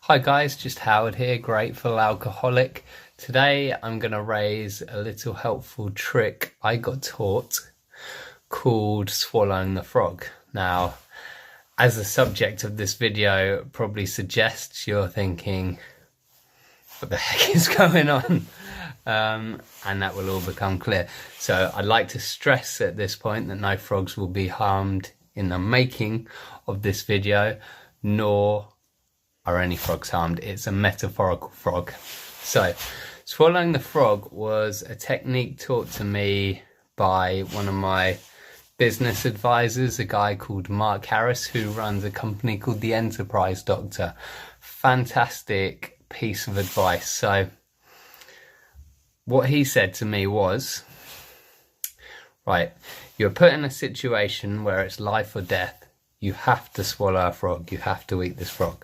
Hi guys, just Howard here, grateful alcoholic. Today I'm going to raise a little helpful trick I got taught called swallowing the frog. Now, as the subject of this video probably suggests, you're thinking, what the heck is going on? And that will all become clear. So I'd like to stress at this point that no frogs will be harmed in the making of this video, nor are any frogs harmed. It's a metaphorical frog. So swallowing the frog was a technique taught to me by one of my business advisors, a guy called Mark Harris, who runs a company called The Enterprise Doctor. Fantastic piece of advice. So what he said to me was, right, you're put in a situation where it's life or death. You have to swallow a frog. You have to eat this frog.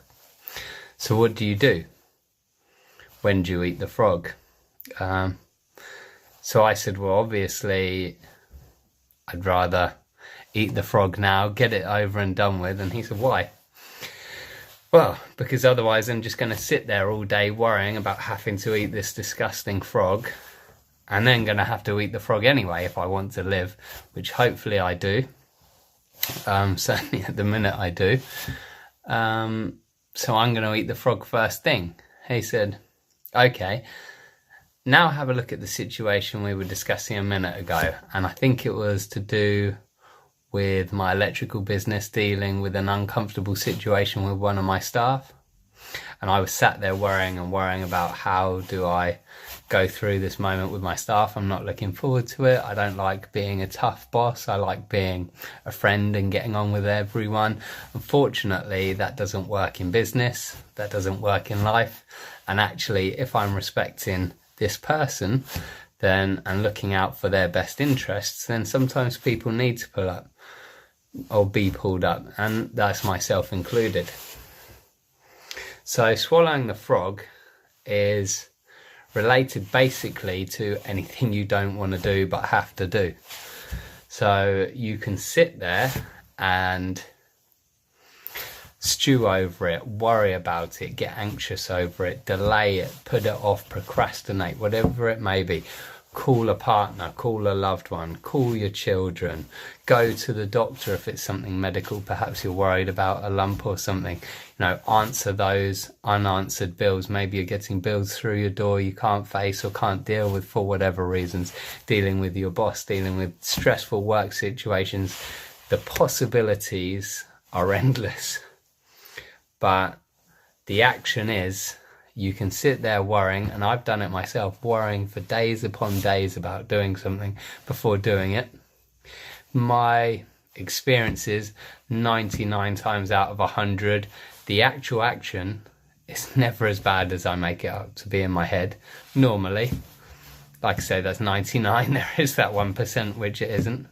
So what do you do? When do you eat the frog? So I said, well, obviously, I'd rather eat the frog now, get it over and done with. And he said, why? Well, because otherwise I'm just going to sit there all day worrying about having to eat this disgusting frog, and then going to have to eat the frog anyway if I want to live, which hopefully I do. Certainly at the minute I do. So I'm going to eat the frog first thing. He said, okay, now have a look at the situation we were discussing a minute ago. And I think it was to do with my electrical business dealing with an uncomfortable situation with one of my staff. And I was sat there worrying about how do I go through this moment with my staff. I'm not looking forward to it. I don't like being a tough boss. I like being a friend and getting on with everyone. Unfortunately, that doesn't work in business. That doesn't work in life. And actually, if I'm respecting this person then and looking out for their best interests, then sometimes people need to pull up or be pulled up, and that's myself included. So swallowing the frog is related basically to anything you don't want to do but have to do. So you can sit there and stew over it, worry about it, get anxious over it, delay it, put it off, procrastinate, whatever it may be. Call a partner, call a loved one, call your children, go to the doctor if it's something medical, perhaps you're worried about a lump or something. Answer those unanswered bills. Maybe you're getting bills through your door you can't face or can't deal with for whatever reasons, dealing with your boss, dealing with stressful work situations. The possibilities are endless, but the action is, you can sit there worrying, and I've done it myself, worrying for days upon days about doing something before doing it. My experience is 99 times out of 100, the actual action is never as bad as I make it out to be in my head, normally. Like I say, that's 99, there is that 1% which it isn't.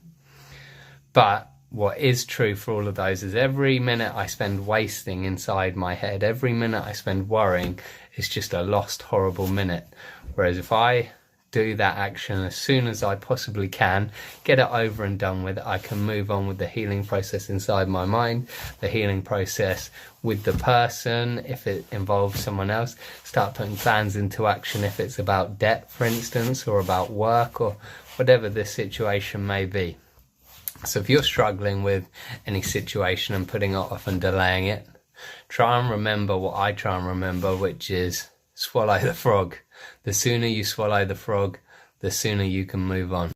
But what is true for all of those is every minute I spend wasting inside my head, every minute I spend worrying, is just a lost, horrible minute. Whereas if I do that action as soon as I possibly can, get it over and done with, I can move on with the healing process inside my mind, the healing process with the person, if it involves someone else, start putting plans into action if it's about debt, for instance, or about work, or whatever the situation may be. So if you're struggling with any situation and putting it off and delaying it, try and remember what I try and remember, which is swallow the frog. The sooner you swallow the frog, the sooner you can move on.